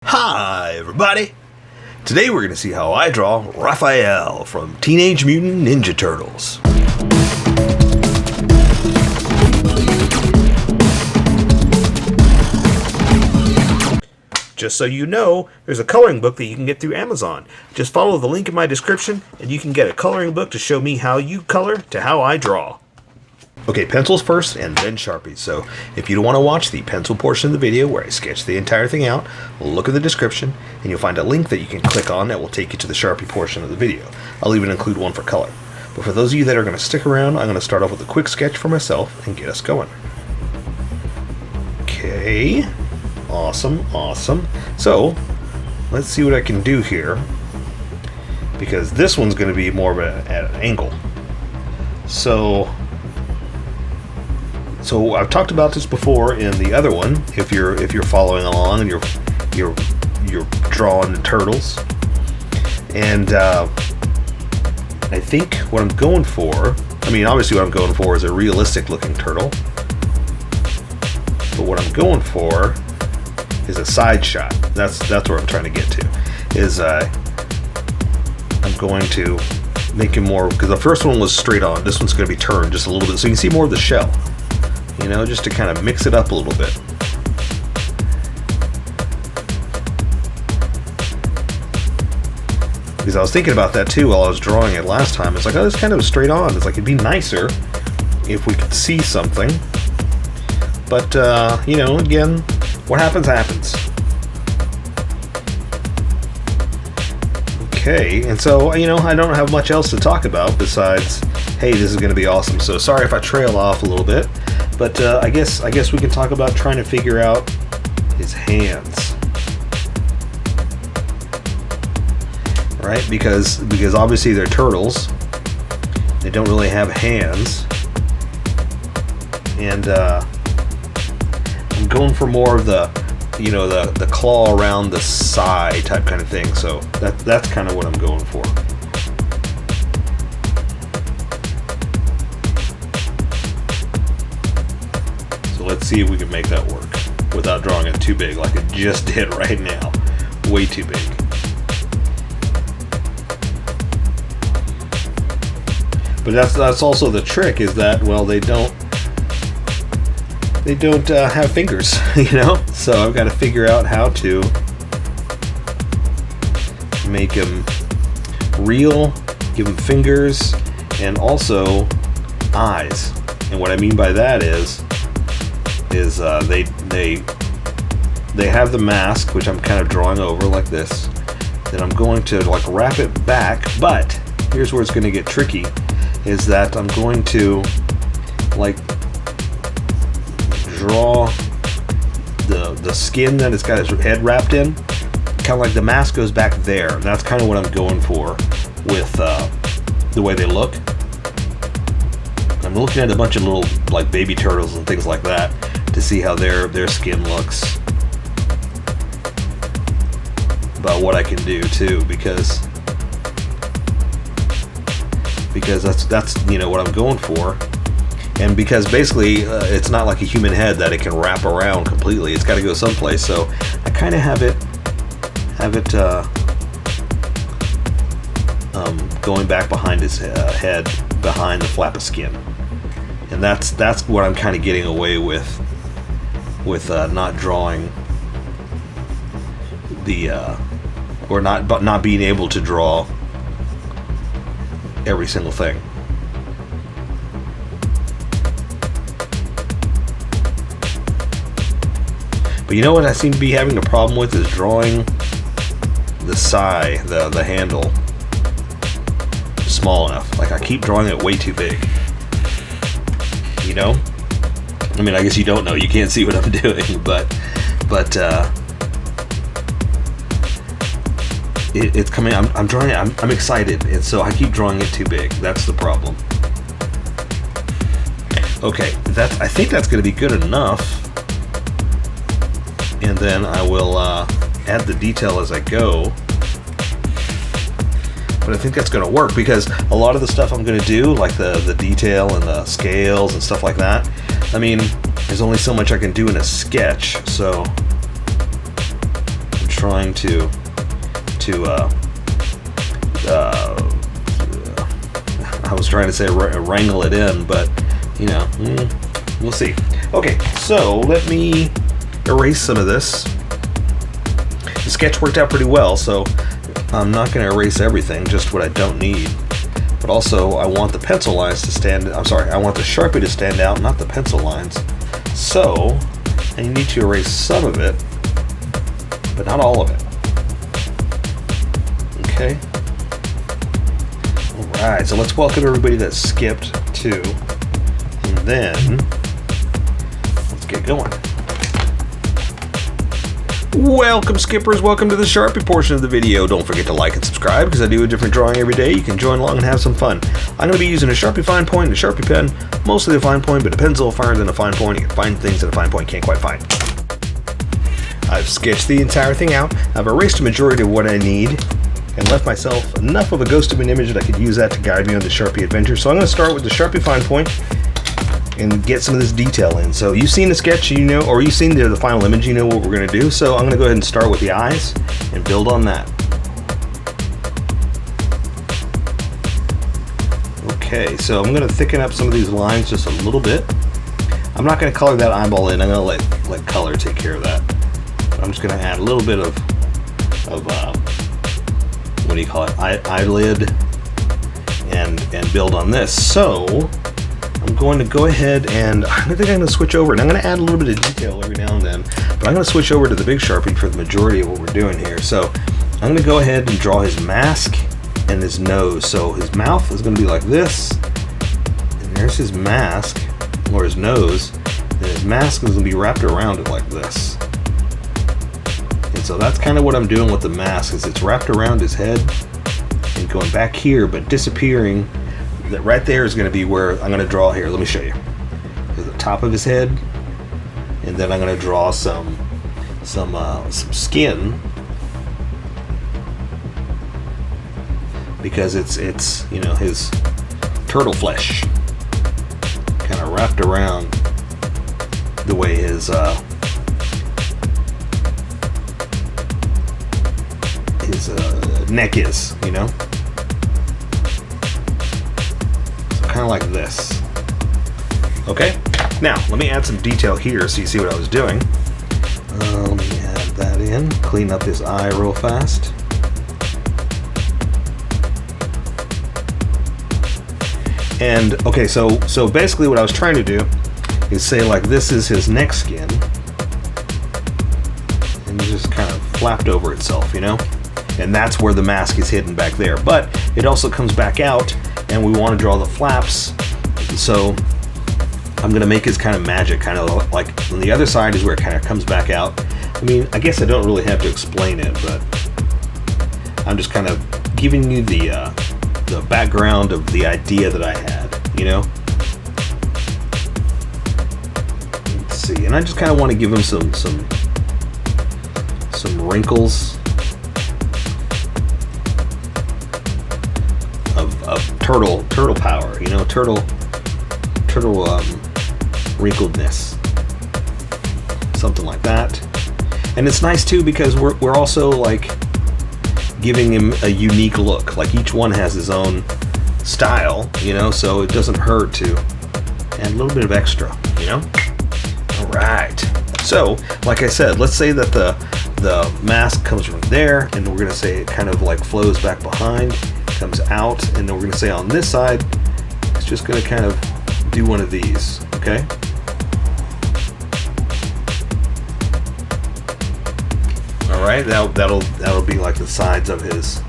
Hi everybody! Today we're going to see how I draw Raphael from Teenage Mutant Ninja Turtles. Just so you know, there's a coloring book that you can get through Amazon. Just follow the link in my description and you can get a coloring book to show me how you color to how I draw. Okay, pencils first and then Sharpies. So if you don't want to watch the pencil portion of the video where I sketch the entire thing out, look at the description and you'll find a link that you can click on that will take you to the Sharpie portion of the video. I'll even include one for color. But for those of you that are going to stick around, I'm going to start off with a quick sketch for myself and get us going. Okay, awesome. So let's see what I can do here, because this one's going to be more of at an angle. So I've talked about this before in the other one. If you're following along and you're drawing the turtles, and I think what I'm going for, obviously what I'm going for is a realistic looking turtle, but what I'm going for is a side shot. That's where I'm trying to get to. I'm going to make it more, because the first one was straight on. This one's going to be turned just a little bit, so you can see more of the shell. Just to kind of mix it up a little bit. Because I was thinking about that too while I was drawing it last time. It's like, oh, this kind of straight on. It's like, it'd be nicer if we could see something. But, again, what happens, happens. Okay, and so, I don't have much else to talk about besides, hey, this is going to be awesome. So sorry if I trail off a little bit. But I guess we can talk about trying to figure out his hands, right? Because obviously they're turtles. They don't really have hands, and I'm going for more of the claw around the side type kind of thing. So that's kind of what I'm going for. Let's see if we can make that work without drawing it too big like it just did right now. Way too big. But that's also the trick, is that, well, they don't have fingers, So I've got to figure out how to make them real, give them fingers, and also eyes. And what I mean by that is they have the mask, which I'm kind of drawing over like this. Then I'm going to wrap it back, but here's where it's going to get tricky, is that I'm going to draw the skin that it's got his head wrapped in, kind of like the mask goes back there, and that's kind of what I'm going for with the way they look. I'm looking at a bunch of little baby turtles and things like that to see how their skin looks, about what I can do too, because that's what I'm going for, and because basically it's not like a human head that it can wrap around completely. It's got to go someplace, so I kind of have it going back behind his head, behind the flap of skin, and that's what I'm kind of getting away with not drawing or not being able to draw every single thing. But you know what I seem to be having a problem with is drawing the handle small enough. I keep drawing it way too big. I guess you don't know. You can't see what I'm doing, but it's coming. I'm drawing it. I'm excited, and so I keep drawing it too big. That's the problem. Okay, I think that's going to be good enough, and then I will add the detail as I go. But I think that's going to work, because a lot of the stuff I'm going to do, like the detail and the scales and stuff like that, there's only so much I can do in a sketch, so I'm trying to I was trying to say wrangle it in, but you know, we'll see. Okay, so let me erase some of this. The sketch worked out pretty well, so I'm not going to erase everything, just what I don't need. But also, I want the pencil lines to stand. I'm sorry, I want the Sharpie to stand out, not the pencil lines. So I need to erase some of it, but not all of it. Okay. Alright, so let's welcome everybody that skipped too. And then let's get going. Welcome skippers, welcome to the Sharpie portion of the video. Don't forget to like and subscribe because I do a different drawing every day. You can join along and have some fun. I'm going to be using a Sharpie fine point and a Sharpie pen, mostly a fine point, but a pen's a little finer than a fine point. You can find things that a fine point can't quite find. I've sketched the entire thing out. I've erased a majority of what I need and left myself enough of a ghost of an image that I could use that to guide me on the Sharpie adventure. So I'm going to start with the Sharpie fine point and get some of this detail in. So you've seen the sketch, you know, or you've seen the final image, you know what we're going to do. So I'm going to go ahead and start with the eyes and build on that. Okay, so I'm going to thicken up some of these lines just a little bit. I'm not going to color that eyeball in. I'm going to let color take care of that. I'm just going to add a little bit of what do you call it, eyelid, and build on this. So I'm going to go ahead and I think I'm going to switch over, and I'm going to add a little bit of detail every now and then, but I'm going to switch over to the big Sharpie for the majority of what we're doing here. So I'm going to go ahead and draw his mask and his nose. So his mouth is going to be like this, and there's his mask, or his nose, and his mask is going to be wrapped around it like this. And so that's kind of what I'm doing with the mask, is it's wrapped around his head and going back here, but disappearing. That right there is going to be where I'm going to draw here. Let me show you. There's the top of his head, and then I'm going to draw some skin, because it's you know, his turtle flesh kind of wrapped around the way his neck is, you know. Kind of like this. Okay, now let me add some detail here so you see what I was doing. Let me add that in, clean up this eye real fast. And okay, so basically what I was trying to do is say, like, this is his neck skin, and it just kind of flapped over itself, you know, and that's where the mask is hidden back there. But it also comes back out, and we want to draw the flaps, so I'm going to make his kind of magic, kind of like on the other side is where it kind of comes back out. I mean, I guess I don't really have to explain it, but I'm just kind of giving you the background of the idea that I had, you know. Let's see, and I just kind of want to give him some wrinkles of turtle power, you know, turtle wrinkledness, something like that. And it's nice too because we're also like giving him a unique look. Like each one has his own style, you know, so it doesn't hurt to add a little bit of extra, you know. All right. So, like I said, let's say that the mask comes from there, and we're gonna say it kind of like flows back behind, comes out, and then we're going to say on this side it's just going to kind of do one of these. Okay, all right, that'll be like the sides of his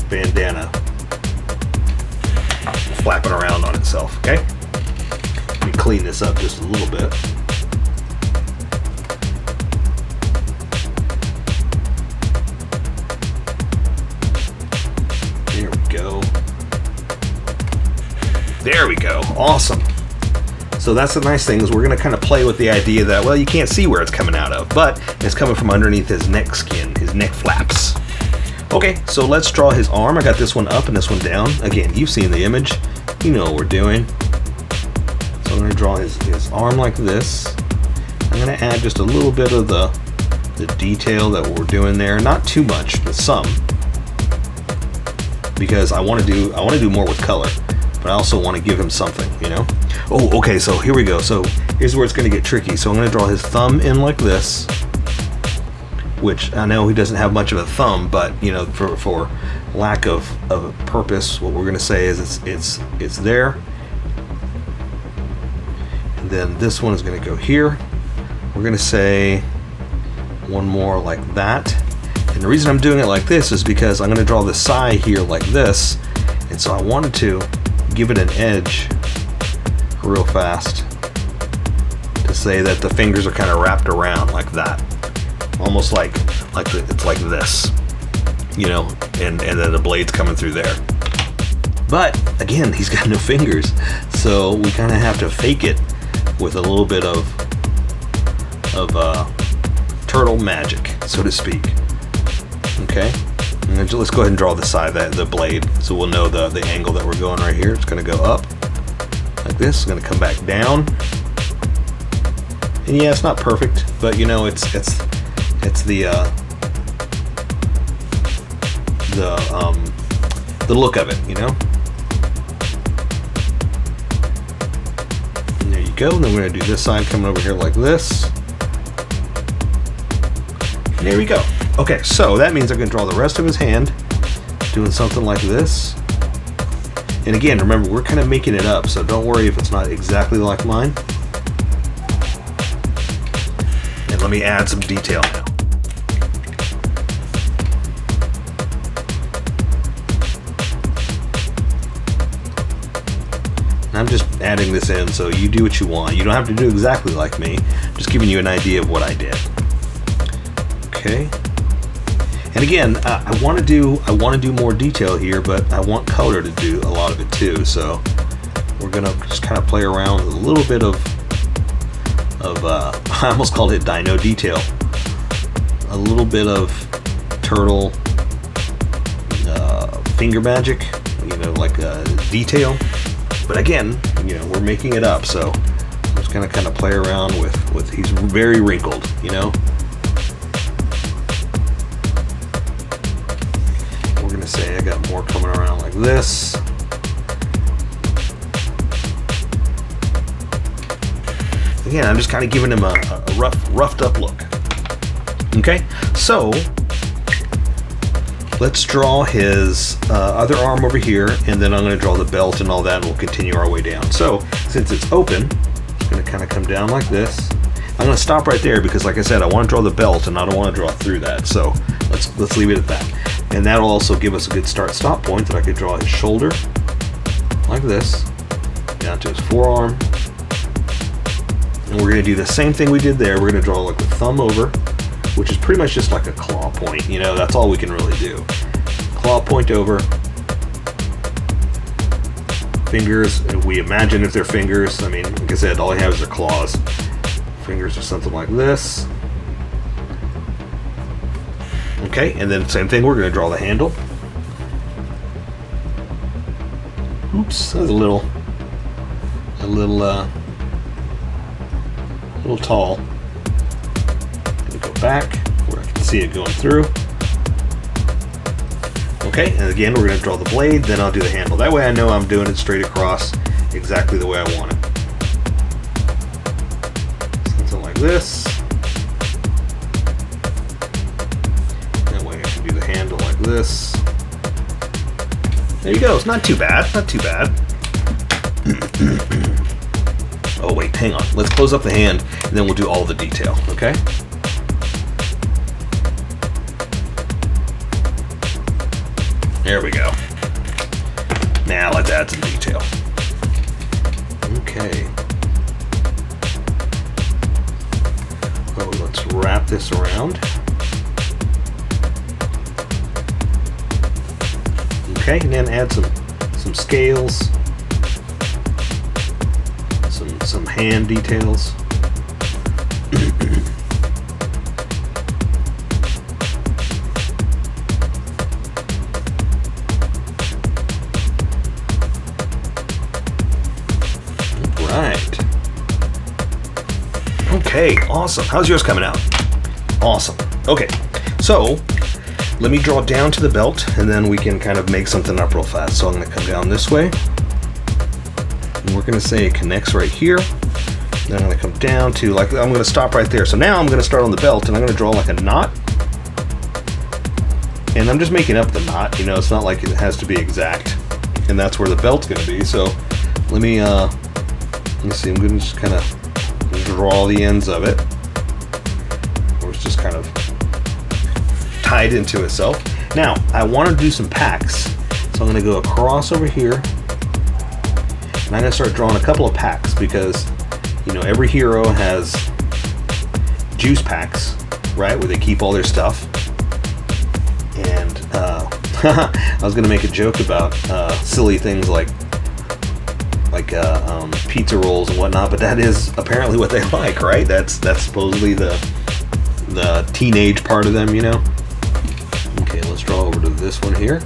bandana flapping around on itself. Okay, let me clean this up just a little bit. There we go. Awesome. So that's the nice thing, is we're going to kind of play with the idea that, well, you can't see where it's coming out of, but it's coming from underneath his neck skin, his neck flaps. Okay, so let's draw his arm. I got this one up and this one down. Again, you've seen the image. You know what we're doing. So I'm going to draw his arm like this. I'm going to add just a little bit of the the detail that we're doing there. Not too much, but some, because I want to do more with color, but I also want to give him something, you know. Oh, okay, so here we go. So here's where it's going to get tricky. So I'm going to draw his thumb in like this, which I know he doesn't have much of a thumb, but you know, for lack of purpose, what we're going to say is it's there. And then this one is going to go here. We're going to say one more like that. And the reason I'm doing it like this is because I'm going to draw the side here like this, and so I wanted to give it an edge real fast to say that the fingers are kind of wrapped around like that, almost like it's like this, you know, and then the blade's coming through there. But again, he's got no fingers, so we kind of have to fake it with a little bit of turtle magic, so to speak. Okay, and then let's go ahead and draw the side, the blade, so we'll know the angle that we're going right here. It's going to go up like this. It's going to come back down, and yeah, it's not perfect, but you know, it's the look of it, you know. And there you go. And then we're going to do this side coming over here like this. And there we go. Okay, so that means I can draw the rest of his hand doing something like this. And again, remember, we're kind of making it up, so don't worry if it's not exactly like mine. And let me add some detail now. I'm just adding this in, so you do what you want. You don't have to do exactly like me. I'm just giving you an idea of what I did. Okay. And again, I want to do more detail here, but I want color to do a lot of it too. So we're gonna just kind of play around with a little bit of I almost called it dino detail. A little bit of turtle finger magic, you know, like detail. But again, you know, we're making it up, so I'm just gonna kind of play around with he's very wrinkled, you know. We're gonna say I got more coming around like this. Again, I'm just kind of giving him a roughed up look. Okay, so let's draw his other arm over here, and then I'm going to draw the belt and all that, and we'll continue our way down. So since it's open, it's going to kind of come down like this. I'm going to stop right there because, like I said, I want to draw the belt, and I don't want to draw through that. So let's leave it at that. And that'll also give us a good stop point that I could draw his shoulder like this, down to his forearm. And we're going to do the same thing we did there. We're going to draw like the thumb over, which is pretty much just like a claw point. You know, that's all we can really do. Claw point over. Fingers, we imagine if they're fingers. I mean, like I said, all I have is their claws. Fingers are something like this. Okay, and then same thing, we're going to draw the handle. Oops, that was a little tall. Go back where I can see it going through. Okay, and again, we're going to draw the blade, then I'll do the handle. That way I know I'm doing it straight across exactly the way I want it. Something like this. That way I can do the handle like this. There you go. It's not too bad. Not too bad. Oh wait, hang on. Let's close up the hand, and then we'll do all the detail, okay? There we go. Now let's add some detail. Okay. Oh, let's wrap this around. Okay, and then add some scales, some hand details. Right. Okay, awesome. How's yours coming out? Awesome. Okay, so let me draw down to the belt, and then we can kind of make something up real fast. So I'm going to come down this way, and we're going to say it connects right here. Then I'm going to come down to, like, I'm going to stop right there. So now I'm going to start on the belt, and I'm going to draw like a knot. And I'm just making up the knot, you know, it's not like it has to be exact. And that's where the belt's going to be. So let me see, I'm going to just kind of draw the ends of it. Or it's just kind of tied into itself. Now, I want to do some packs. So I'm going to go across over here. And I'm going to start drawing a couple of packs because, you know, every hero has juice packs, right, where they keep all their stuff. And I was going to make a joke about silly things like pizza rolls and whatnot, but that is apparently what they like, right? That's supposedly the teenage part of them, you know. Okay, let's draw over to this one here.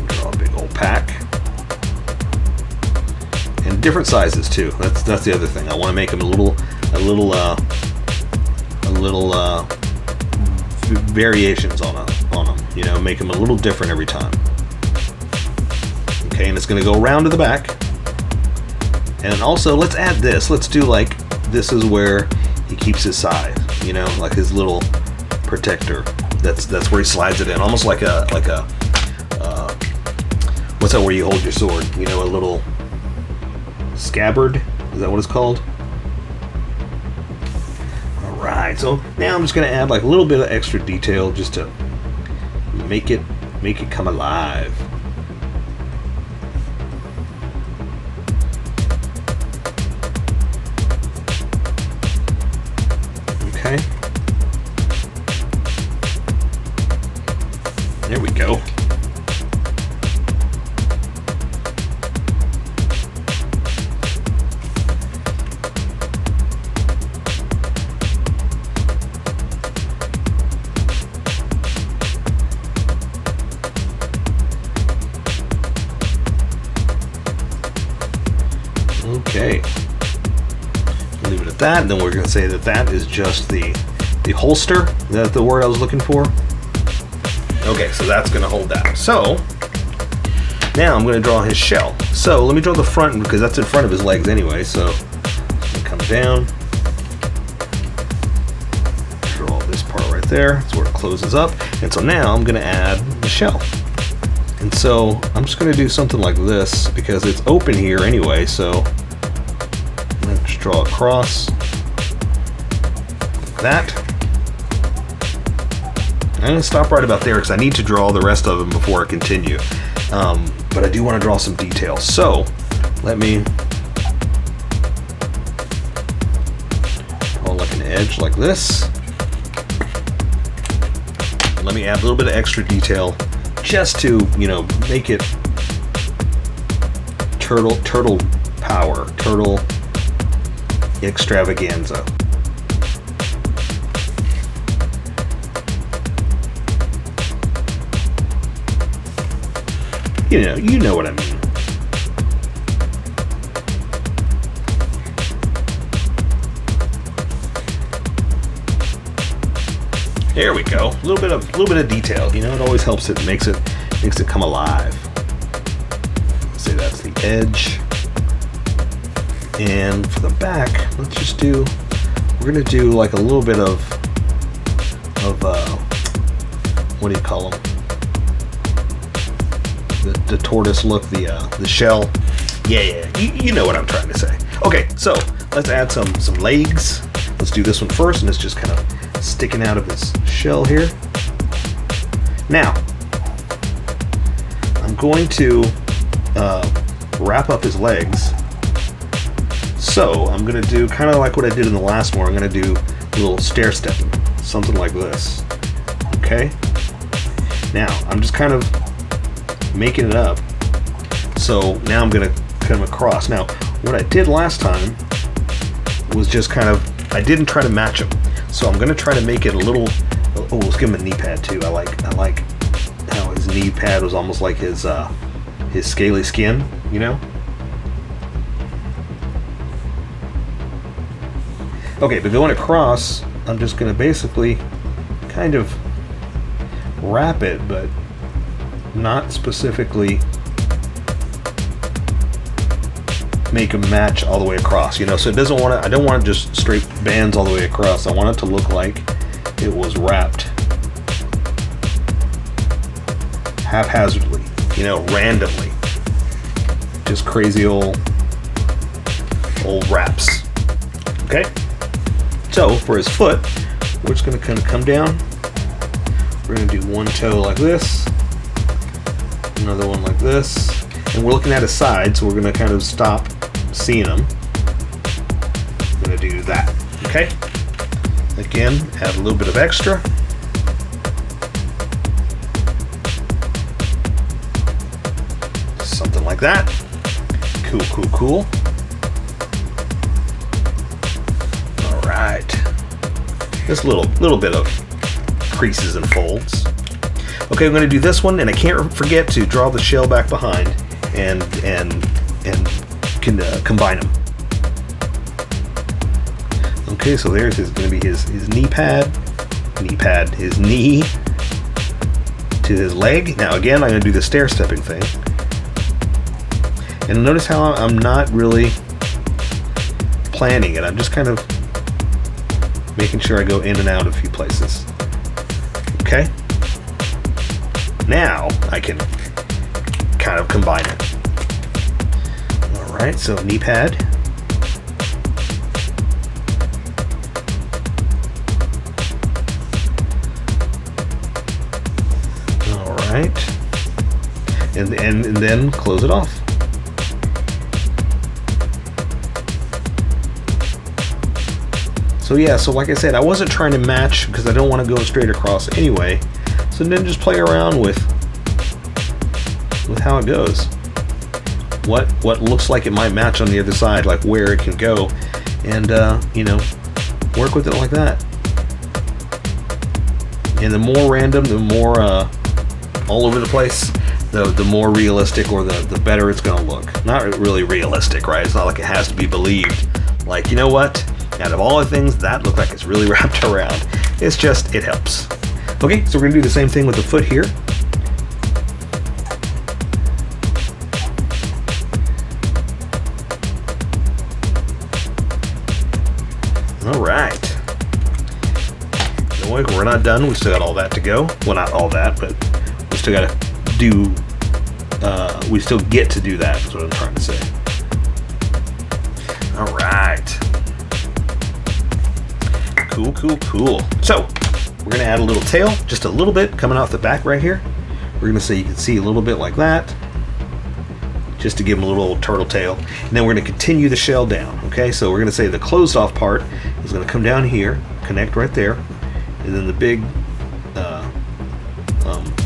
Draw a big old pack. And different sizes too. That's the other thing. I want to make them a little variations on them. You know, make them a little different every time. Okay, and it's going to go around to the back. And also, let's add this. Let's do like this is where he keeps his scythe. You know, like his little protector. That's where he slides it in, almost like a what's that where you hold your sword? You know, a little scabbard, is that what it's called? Alright, so now I'm just going to add like a little bit of extra detail just to make it come alive. Okay. There we go. Okay, leave it at that, and then we're going to say that is just the holster. Is that the word I was looking for? Okay, so that's going to hold that. So now I'm going to draw his shell. So let me draw the front because that's in front of his legs anyway. So come down, draw this part right there. That's where it closes up. And so now I'm going to add the shell. And so I'm just going to do something like this because it's open here anyway. So just draw across like that. I'm going to stop right about there because I need to draw the rest of them before I continue. But I do want to draw some details. So let me draw like an edge like this. And let me add a little bit of extra detail just to, you know, make it turtle power, turtle extravaganza. You know what I mean. There we go. A little bit of detail. You know, it always helps. It makes it come alive. Say that's the edge. And for the back, let's just do. We're gonna do like a little bit of what do you call them? The tortoise look, the shell. Yeah, you know what I'm trying to say. Okay, so let's add some legs. Let's do this one first, and it's just kind of sticking out of his shell here. Now, I'm going to wrap up his legs. So I'm going to do kind of like what I did in the last one. I'm going to do a little stair stepping, something like this. Okay. Now I'm just kind of making it up. So now I'm going to come across. Now, what I did last time was just kind of, I didn't try to match him. So I'm going to try to make it a little, oh, let's give him a knee pad too. I like how his knee pad was almost like his scaly skin, you know? Okay, but going across, I'm just going to basically kind of wrap it, but not specifically make a match all the way across, you know. So it doesn't want to, I don't want it just straight bands all the way across. I want it to look like it was wrapped haphazardly, you know, randomly. Just crazy old wraps. Okay? So for his foot, we're just going to kind of come down. We're going to do one toe like this, another one like this, and we're looking at his side, so we're going to kind of stop seeing them. I'm going to do that. Okay? Again, add a little bit of extra. Something like that. Cool, cool, cool. All right. This little bit of creases and folds. Okay, I'm going to do this one, and I can't forget to draw the shell back behind and can combine them. Okay, so there's going to be his knee pad, his knee to his leg. Now again, I'm going to do the stair-stepping thing. And notice how I'm not really planning it. I'm just kind of making sure I go in and out a few places. Okay? Now I can kind of combine it. Alright, so knee pad. Alright. And then close it off. So yeah, so like I said, I wasn't trying to match because I don't want to go straight across anyway. So then just play around with how it goes. What looks like it might match on the other side, like where it can go, and you know, work with it like that. And the more random, the more all over the place, the more realistic, or the better it's gonna look. Not really realistic, right? It's not like it has to be believed. Like, you know what? Out of all the things, that look like it's really wrapped around. It's just, it helps. Okay, so we're gonna do the same thing with the foot here. All right. Don't worry, we're not done. We still got all that to go. Well, not all that, but we still gotta do, we still get to do that, is what I'm trying to say. All right. Cool, cool, cool. So, we're gonna add a little tail, just a little bit coming off the back right here. We're gonna say you can see a little bit like that, just to give him a little old turtle tail. And then we're gonna continue the shell down, okay? So we're gonna say the closed off part is gonna come down here, connect right there, and then the big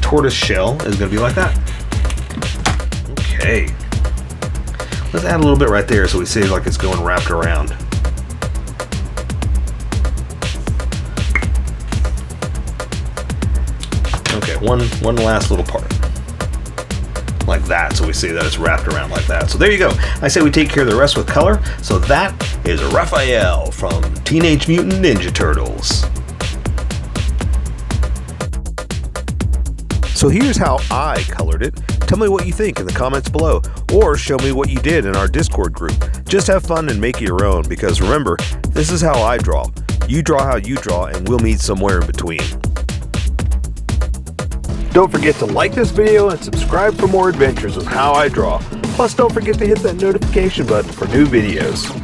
tortoise shell is gonna be like that. Okay. Let's add a little bit right there so we see like it's going wrapped around. Okay, one last little part. Like that, so we see that it's wrapped around like that. So there you go. I say we take care of the rest with color. So that is Raphael from Teenage Mutant Ninja Turtles. So here's how I colored it. Tell me what you think in the comments below, or show me what you did in our Discord group. Just have fun and make it your own, because remember, this is how I draw. You draw how you draw, and we'll meet somewhere in between. Don't forget to like this video and subscribe for more adventures with How I Draw. Plus, don't forget to hit that notification button for new videos.